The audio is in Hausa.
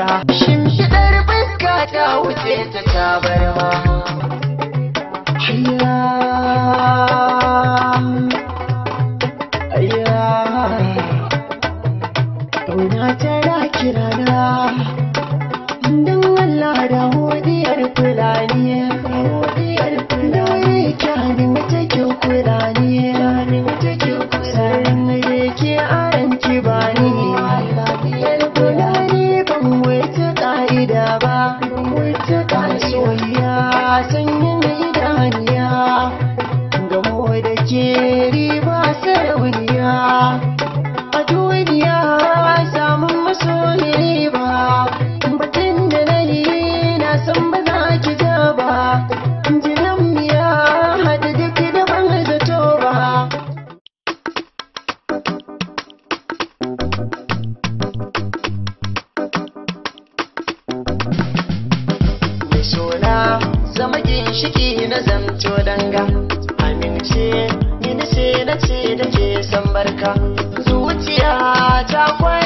mata. Shimfiɗar fuska ta wuce ta tabarma. Hayya hayya ƙauna tana kirana, don Allah da hodiyar fulani. Hodiyar fulani kyanin take fulani, sarin da ke aranki bani. Yar fulani ban wuce ƙa'ida ba, soyayya sanyin idaniya, gamo da ke riba sarauniya. A duniya samun masoyi ba, batun da na yi na san ba za ki ja ba. Jiran miya haɗa duk da ban zato ba. Mai sona zama ginshiki na zamto danga, amince ni na ce da ke san barka. Zuciya ta kwai